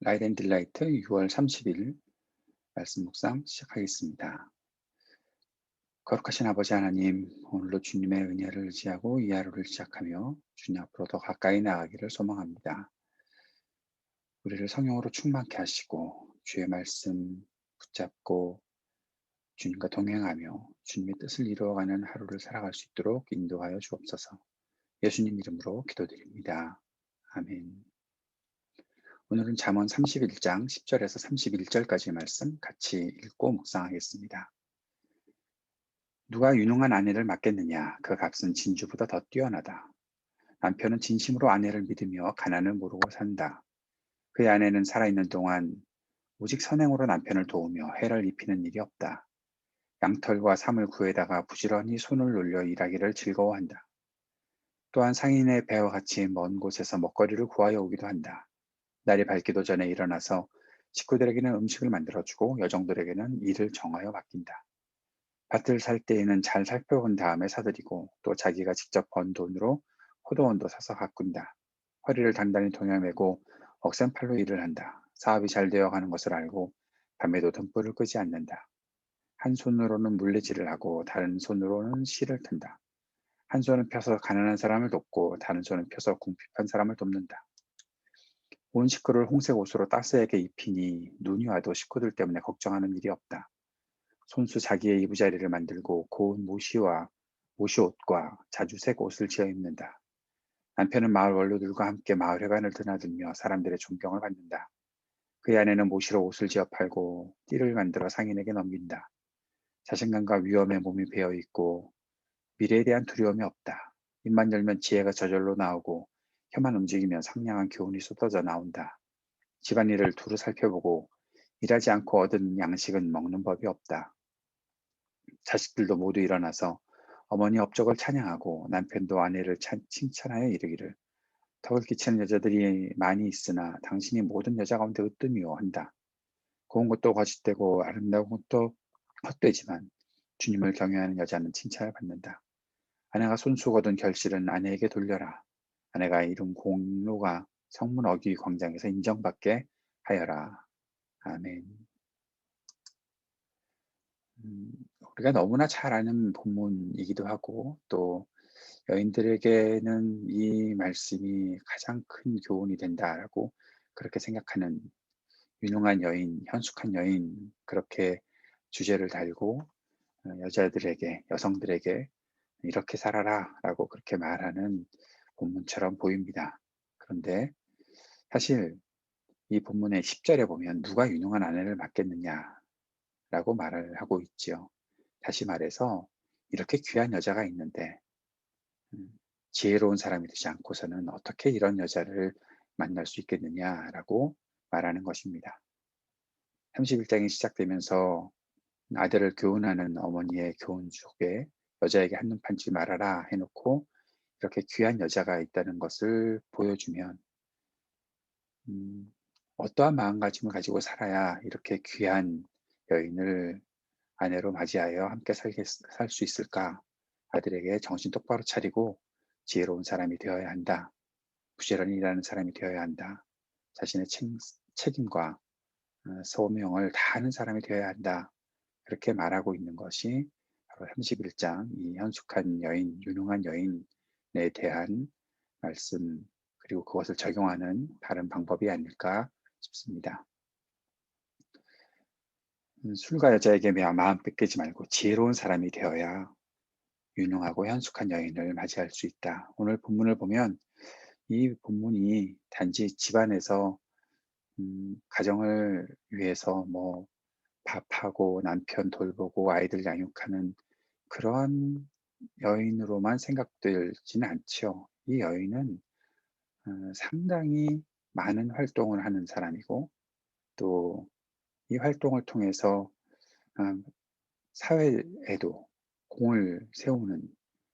라이트 앤 딜라이트 6월 30일 말씀 묵상 시작하겠습니다. 거룩하신 아버지 하나님, 오늘도 주님의 은혜를 의지하고 이 하루를 시작하며 주님 앞으로 더 가까이 나아가기를 소망합니다. 우리를 성령으로 충만케 하시고 주의 말씀 붙잡고 주님과 동행하며 주님의 뜻을 이루어가는 하루를 살아갈 수 있도록 인도하여 주옵소서. 예수님 이름으로 기도드립니다. 아멘. 오늘은 잠언 31장 10절에서 31절까지의 말씀 같이 읽고 묵상하겠습니다. 누가 유능한 아내를 맡겠느냐? 그 값은 진주보다 더 뛰어나다. 남편은 진심으로 아내를 믿으며 가난을 모르고 산다. 그의 아내는 살아있는 동안 오직 선행으로 남편을 도우며 해를 입히는 일이 없다. 양털과 삼을 구에다가 부지런히 손을 놀려 일하기를 즐거워한다. 또한 상인의 배와 같이 먼 곳에서 먹거리를 구하여 오기도 한다. 날이 밝기도 전에 일어나서 식구들에게는 음식을 만들어주고 여종들에게는 일을 정하여 맡긴다. 밭을 살 때에는 잘 살펴본 다음에 사들이고 또 자기가 직접 번 돈으로 포도원도 사서 가꾼다. 허리를 단단히 동여매고 억센팔로 일을 한다. 사업이 잘 되어가는 것을 알고 밤에도 등불을 끄지 않는다. 한 손으로는 물레질을 하고 다른 손으로는 실을 튼다. 한 손은 펴서 가난한 사람을 돕고 다른 손은 펴서 궁핍한 사람을 돕는다. 온 식구를 홍색 옷으로 따스하게 입히니 눈이 와도 식구들 때문에 걱정하는 일이 없다. 손수 자기의 이부자리를 만들고 고운 모시옷과 자주색 옷을 지어 입는다. 남편은 마을 원로들과 함께 마을회관을 드나들며 사람들의 존경을 받는다. 그의 아내는 모시로 옷을 지어 팔고 띠를 만들어 상인에게 넘긴다. 자신감과 위험에 몸이 배어 있고 미래에 대한 두려움이 없다. 입만 열면 지혜가 저절로 나오고 혀만 움직이면 상냥한 교훈이 쏟아져 나온다. 집안일을 두루 살펴보고 일하지 않고 얻은 양식은 먹는 법이 없다. 자식들도 모두 일어나서 어머니 업적을 찬양하고 남편도 아내를 칭찬하여 이르기를 덕을 끼치는 여자들이 많이 있으나 당신이 모든 여자 가운데 으뜸이요 한다. 고운 것도 거짓되고 아름다운 것도 헛되지만 주님을 경외하는 여자는 칭찬을 받는다. 아내가 손수 거둔 결실은 아내에게 돌려라. 아내가 이룬 공로가 성문 어귀 광장에서 인정받게 하여라. 아멘. 음, 우리가 너무나 잘 아는 본문이기도 하고 또 여인들에게는 이 말씀이 가장 큰 교훈이 된다라고 그렇게 생각하는 유능한 여인, 현숙한 여인 그렇게 주제를 달고 여자들에게, 여성들에게 이렇게 살아라라고 그렇게 말하는 본문처럼 보입니다. 그런데 사실 이 본문의 10절에 보면 누가 유능한 아내를 맡겠느냐라고 말을 하고 있지요. 다시 말해서 이렇게 귀한 여자가 있는데 음, 지혜로운 사람이 되지 않고서는 어떻게 이런 여자를 만날 수 있겠느냐라고 말하는 것입니다. 31장이 시작되면서 아들을 교훈하는 어머니의 교훈 속에 여자에게 한눈 판지 말아라 해놓고 이렇게 귀한 여자가 있다는 것을 보여주면 음, 어떠한 마음가짐을 가지고 살아야 이렇게 귀한 여인을 아내로 맞이하여 함께 살 수 있을까? 아들에게 정신 똑바로 차리고 지혜로운 사람이 되어야 한다. 부지런히 일하는 사람이 되어야 한다. 자신의 책임과 소명을 다하는 사람이 되어야 한다. 그렇게 말하고 있는 것이 바로 31장 이 현숙한 여인, 유능한 여인에 대한 말씀 그리고 그것을 적용하는 다른 방법이 아닐까 싶습니다. 술과 여자에게 마음 뺏기지 말고 지혜로운 사람이 되어야 유능하고 현숙한 여인을 맞이할 수 있다. 오늘 본문을 보면 이 본문이 단지 집안에서 가정을 위해서 뭐 밥하고 남편 돌보고 아이들 양육하는 그러한 여인으로만 생각되지는 않죠. 이 여인은 상당히 많은 활동을 하는 사람이고 또 이 활동을 통해서 어, 사회에도 공을 세우는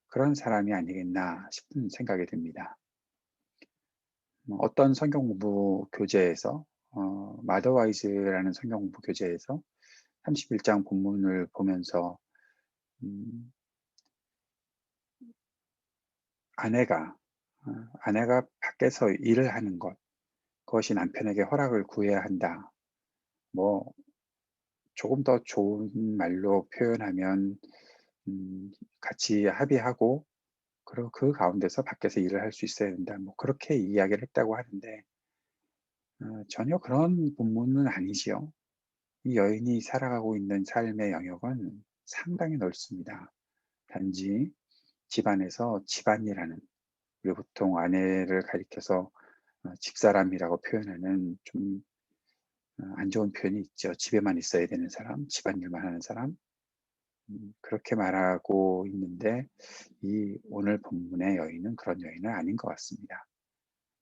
그런 사람이 아니겠나 싶은 생각이 듭니다. 어떤 성경 공부 교재에서 마더와이즈라는 성경 공부 교재에서 31장 본문을 보면서 음, 아내가 아내가 밖에서 일을 하는 것 그것이 남편에게 허락을 구해야 한다. 뭐 조금 더 좋은 말로 표현하면 같이 합의하고 그리고 그 가운데서 밖에서 일을 할 수 있어야 된다. 뭐 그렇게 이야기를 했다고 하는데 전혀 그런 본문은 아니지요. 이 여인이 살아가고 있는 삶의 영역은 상당히 넓습니다. 단지 집안에서 집안일하는, 우리 보통 아내를 가리켜서 집사람이라고 표현하는 좀 안 좋은 표현이 있죠. 집에만 있어야 되는 사람, 집안일만 하는 사람. 그렇게 말하고 있는데 이 오늘 본문의 여인은 그런 여인은 아닌 것 같습니다.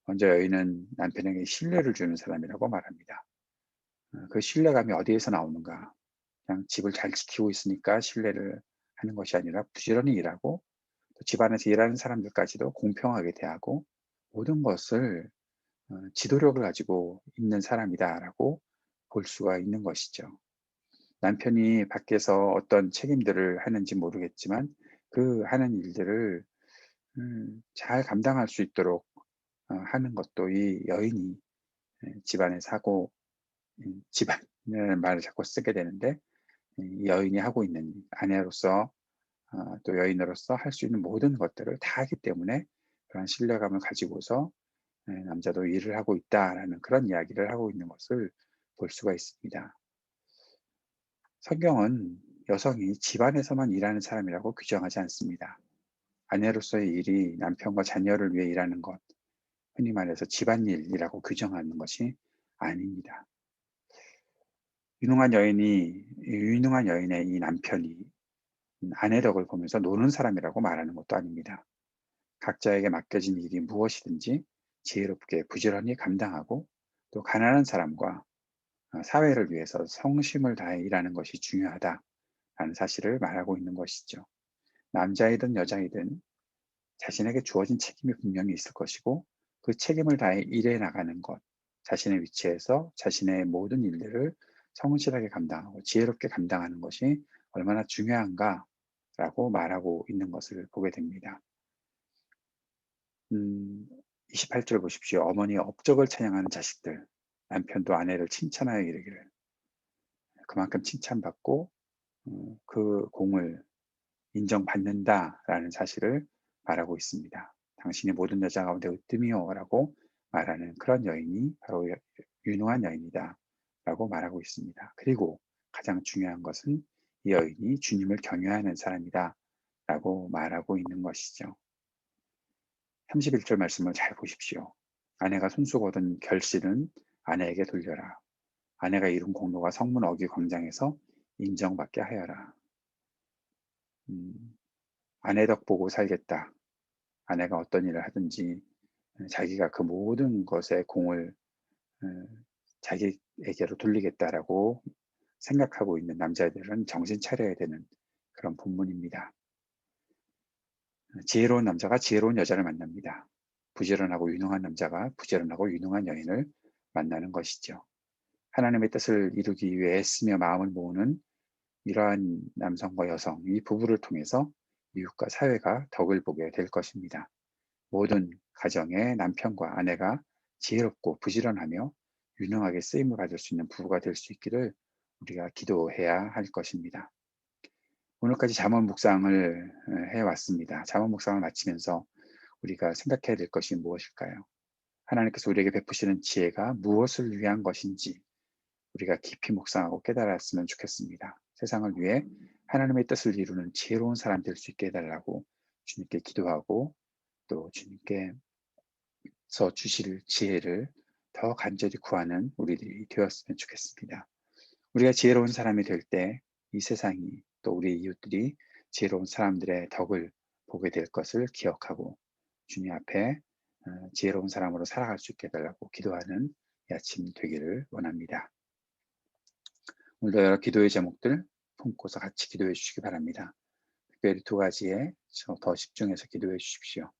먼저 여인은 남편에게 신뢰를 주는 사람이라고 말합니다. 그 신뢰감이 어디에서 나오는가? 그냥 집을 잘 지키고 있으니까 신뢰를 하는 것이 아니라 부지런히 일하고 또 집안에서 일하는 사람들까지도 공평하게 대하고 모든 것을 지도력을 가지고 있는 사람이다라고 볼 수가 있는 것이죠. 남편이 밖에서 어떤 책임들을 하는지 모르겠지만 그 하는 일들을 잘 감당할 수 있도록 하는 것도 이 여인이 집안에서 하고 집안이라는 말을 자꾸 쓰게 되는데 이 여인이 하고 있는 아내로서 또 여인으로서 할 수 있는 모든 것들을 다 하기 때문에 그런 신뢰감을 가지고서 남자도 일을 하고 있다라는 그런 이야기를 하고 있는 것을 볼 수가 있습니다. 성경은 여성이 집안에서만 일하는 사람이라고 규정하지 않습니다. 아내로서의 일이 남편과 자녀를 위해 일하는 것, 흔히 말해서 집안일이라고 규정하는 것이 아닙니다. 유능한 여인의 이 남편이 아내 덕을 보면서 노는 사람이라고 말하는 것도 아닙니다. 각자에게 맡겨진 일이 무엇이든지 지혜롭게 부지런히 감당하고 또 가난한 사람과 사회를 위해서 성심을 다해 일하는 것이 중요하다라는 사실을 말하고 있는 것이죠. 남자이든 여자이든 자신에게 주어진 책임이 분명히 있을 것이고 그 책임을 다해 일해 나가는 것, 자신의 위치에서 자신의 모든 일들을 성실하게 감당하고 지혜롭게 감당하는 것이 얼마나 중요한가라고 말하고 있는 것을 보게 됩니다. 28절 보십시오. 어머니 업적을 찬양하는 자식들, 남편도 아내를 칭찬하여 이르기를. 그만큼 칭찬받고 그 공을 인정받는다라는 사실을 말하고 있습니다. 당신이 모든 여자 가운데 으뜸이요라고 말하는 그런 여인이 바로 유능한 여인이다 라고 말하고 있습니다. 그리고 가장 중요한 것은 이 여인이 주님을 경외하는 사람이다 라고 말하고 있는 것이죠. 31절 말씀을 잘 보십시오. 아내가 손수 거둔 결실은 아내에게 돌려라. 아내가 이룬 공로가 성문 어귀 광장에서 인정받게 하여라. 음, 아내 덕 보고 살겠다. 아내가 어떤 일을 하든지 자기가 그 모든 것의 공을 자기에게로 돌리겠다라고 생각하고 있는 남자들은 정신 차려야 되는 그런 본문입니다. 지혜로운 남자가 지혜로운 여자를 만납니다. 부지런하고 유능한 남자가 부지런하고 유능한 여인을 만나는 것이죠. 하나님의 뜻을 이루기 위해 애쓰며 마음을 모으는 이러한 남성과 여성, 이 부부를 통해서 이웃과 사회가 덕을 보게 될 것입니다. 모든 가정의 남편과 아내가 지혜롭고 부지런하며 유능하게 쓰임을 받을 수 있는 부부가 될 수 있기를 우리가 기도해야 할 것입니다. 오늘까지 잠언 묵상을 해왔습니다. 잠언 묵상을 마치면서 우리가 생각해야 될 것이 무엇일까요? 하나님께서 우리에게 베푸시는 지혜가 무엇을 위한 것인지 우리가 깊이 묵상하고 깨달았으면 좋겠습니다. 세상을 위해 하나님의 뜻을 이루는 지혜로운 사람 될 수 있게 해달라고 주님께 기도하고 또 주님께서 주실 지혜를 더 간절히 구하는 우리들이 되었으면 좋겠습니다. 우리가 지혜로운 사람이 될 때 이 세상이 또 우리 이웃들이 지혜로운 사람들의 덕을 보게 될 것을 기억하고 주님 앞에 지혜로운 사람으로 살아갈 수 있게 해달라고 기도하는 이 아침 되기를 원합니다. 오늘도 여러 기도의 제목들 품고서 같이 기도해 주시기 바랍니다. 특별히 두 가지에 더 집중해서 기도해 주십시오.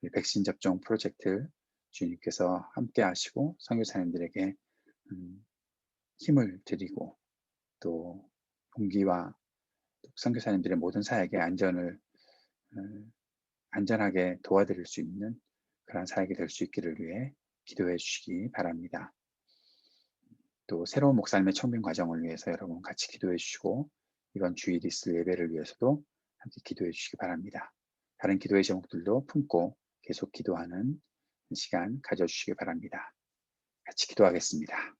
우리 백신 접종 프로젝트 주님께서 함께 하시고 선교사님들에게 힘을 드리고 또 동기와 선교사님들의 모든 사역의 안전하게 도와드릴 수 있는 그런 사역이 될 수 있기를 위해 기도해 주시기 바랍니다. 또 새로운 목사님의 청빙 과정을 위해서 여러분 같이 기도해 주시고 이번 주일 있을 예배를 위해서도 함께 기도해 주시기 바랍니다. 다른 기도의 제목들도 품고 계속 기도하는 시간 가져주시기 바랍니다. 같이 기도하겠습니다.